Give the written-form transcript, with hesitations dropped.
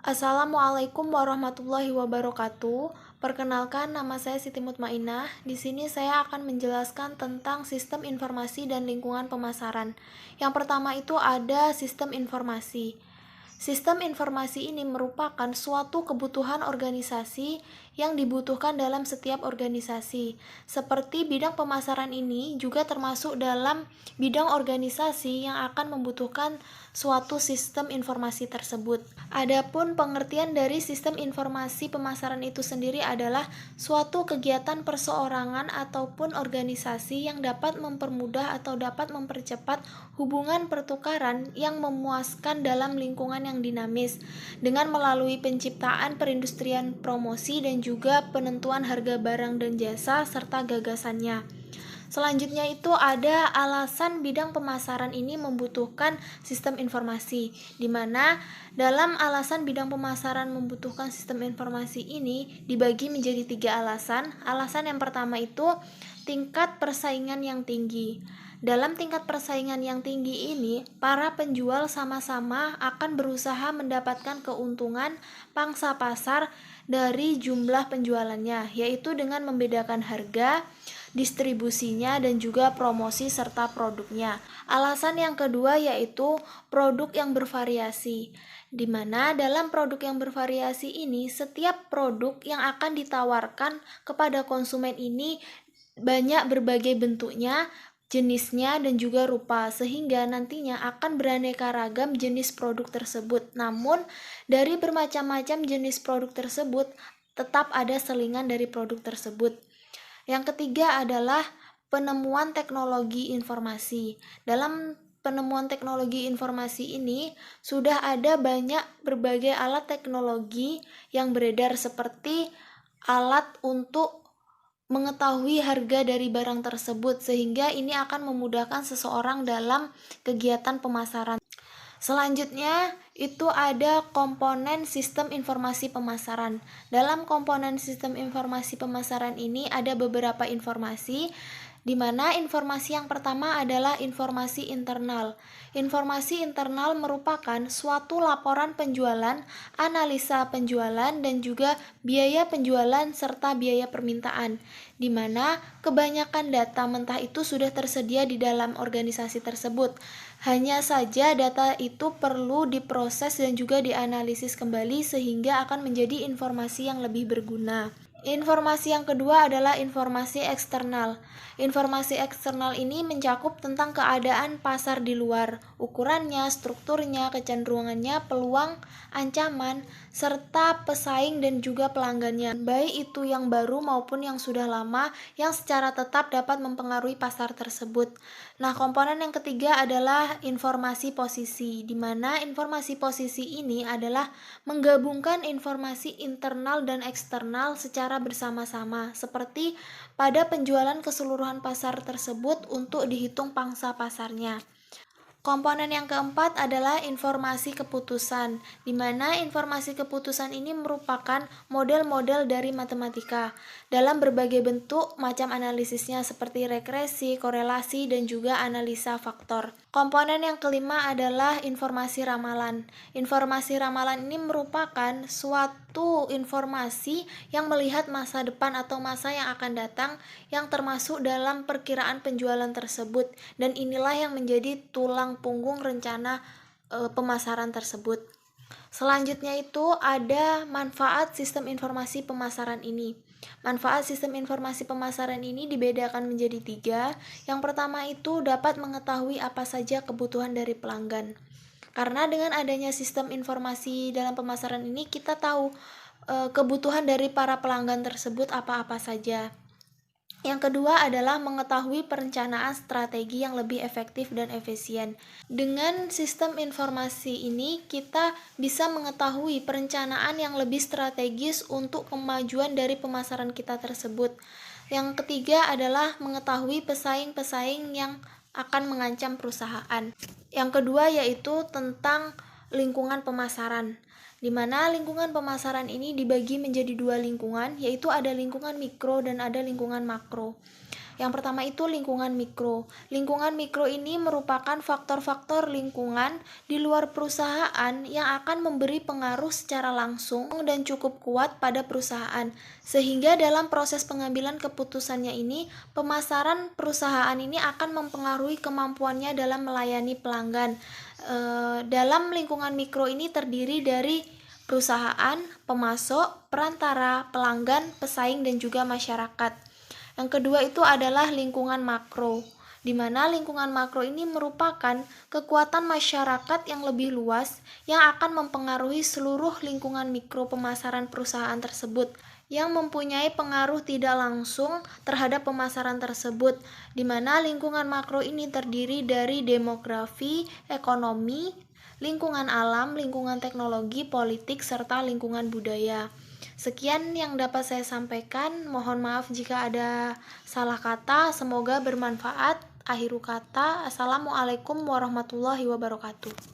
Assalamualaikum warahmatullahi wabarakatuh. Perkenalkan, nama saya Siti Mutmainah. Di sini saya akan menjelaskan tentang sistem informasi dan lingkungan pemasaran. Yang pertama itu ada sistem informasi. Sistem informasi ini merupakan suatu kebutuhan organisasi yang dibutuhkan dalam setiap organisasi. Seperti bidang pemasaran ini juga termasuk dalam bidang organisasi yang akan membutuhkan suatu sistem informasi tersebut. Adapun pengertian dari sistem informasi pemasaran itu sendiri adalah suatu kegiatan perseorangan ataupun organisasi yang dapat mempermudah atau dapat mempercepat hubungan pertukaran yang memuaskan dalam lingkungan yang dinamis dengan melalui penciptaan perindustrian promosi dan juga penentuan harga barang dan jasa serta gagasannya. Selanjutnya itu ada alasan bidang pemasaran ini membutuhkan sistem informasi, di mana dalam alasan bidang pemasaran membutuhkan sistem informasi ini dibagi menjadi 3 alasan. Alasan yang pertama itu tingkat persaingan yang tinggi. Dalam tingkat persaingan yang tinggi ini, para penjual sama-sama akan berusaha mendapatkan keuntungan pangsa pasar dari jumlah penjualannya, yaitu dengan membedakan harga, distribusinya, dan juga promosi serta produknya. Alasan yang kedua yaitu produk yang bervariasi, di mana dalam produk yang bervariasi ini setiap produk yang akan ditawarkan kepada konsumen ini banyak berbagai bentuknya, jenisnya, dan juga rupa, sehingga nantinya akan beraneka ragam jenis produk tersebut. Namun dari bermacam-macam jenis produk tersebut tetap ada selingan dari produk tersebut. Yang ketiga adalah penemuan teknologi informasi. Dalam penemuan teknologi informasi ini sudah ada banyak berbagai alat teknologi yang beredar, seperti alat untuk mengetahui harga dari barang tersebut, sehingga ini akan memudahkan seseorang dalam kegiatan pemasaran. Selanjutnya itu ada komponen sistem informasi pemasaran. Dalam komponen sistem informasi pemasaran ini ada beberapa informasi, di mana informasi yang pertama adalah informasi internal. Informasi internal merupakan suatu laporan penjualan, analisa penjualan, dan juga biaya penjualan serta biaya permintaan, di mana kebanyakan data mentah itu sudah tersedia di dalam organisasi tersebut. Hanya saja data itu perlu diproses dan juga dianalisis kembali sehingga akan menjadi informasi yang lebih berguna. Informasi yang kedua adalah informasi eksternal. Informasi eksternal ini mencakup tentang keadaan pasar di luar, ukurannya, strukturnya, kecenderungannya, peluang, ancaman, serta pesaing dan juga pelanggannya, baik itu yang baru maupun yang sudah lama, yang secara tetap dapat mempengaruhi pasar tersebut. Nah, komponen yang ketiga adalah informasi posisi, di mana informasi posisi ini adalah menggabungkan informasi internal dan eksternal secara bersama-sama, seperti pada penjualan keseluruhan pasar tersebut untuk dihitung pangsa pasarnya. Komponen yang keempat adalah informasi keputusan, di mana informasi keputusan ini merupakan model-model dari matematika dalam berbagai bentuk macam analisisnya, seperti regresi, korelasi, dan juga analisa faktor. Komponen yang kelima adalah informasi ramalan. Informasi ramalan ini merupakan suatu informasi yang melihat masa depan atau masa yang akan datang, yang termasuk dalam perkiraan penjualan tersebut, dan inilah yang menjadi tulang punggung rencana pemasaran tersebut. Selanjutnya itu ada manfaat sistem informasi pemasaran ini. Manfaat sistem informasi pemasaran ini dibedakan menjadi 3. Yang pertama itu dapat mengetahui apa saja kebutuhan dari pelanggan. Karena dengan adanya sistem informasi dalam pemasaran ini, kita tahu kebutuhan dari para pelanggan tersebut apa-apa saja. Yang kedua adalah mengetahui perencanaan strategi yang lebih efektif dan efisien. Dengan sistem informasi ini, kita bisa mengetahui perencanaan yang lebih strategis untuk kemajuan dari pemasaran kita tersebut. Yang ketiga adalah mengetahui pesaing-pesaing yang akan mengancam perusahaan. Yang kedua yaitu tentang lingkungan pemasaran, di mana lingkungan pemasaran ini dibagi menjadi 2 lingkungan, yaitu ada lingkungan mikro dan ada lingkungan makro. Yang pertama itu lingkungan mikro. Lingkungan mikro ini merupakan faktor-faktor lingkungan di luar perusahaan yang akan memberi pengaruh secara langsung dan cukup kuat pada perusahaan. Sehingga dalam proses pengambilan keputusannya ini, pemasaran perusahaan ini akan mempengaruhi kemampuannya dalam melayani pelanggan. Dalam lingkungan mikro ini terdiri dari perusahaan, pemasok, perantara, pelanggan, pesaing, dan juga masyarakat. Yang kedua itu adalah lingkungan makro, di mana lingkungan makro ini merupakan kekuatan masyarakat yang lebih luas yang akan mempengaruhi seluruh lingkungan mikro pemasaran perusahaan tersebut, yang mempunyai pengaruh tidak langsung terhadap pemasaran tersebut, di mana lingkungan makro ini terdiri dari demografi, ekonomi, lingkungan alam, lingkungan teknologi, politik, serta lingkungan budaya. Sekian yang dapat saya sampaikan. Mohon maaf jika ada salah kata. Semoga bermanfaat. Akhiru kata, Assalamualaikum warahmatullahi wabarakatuh.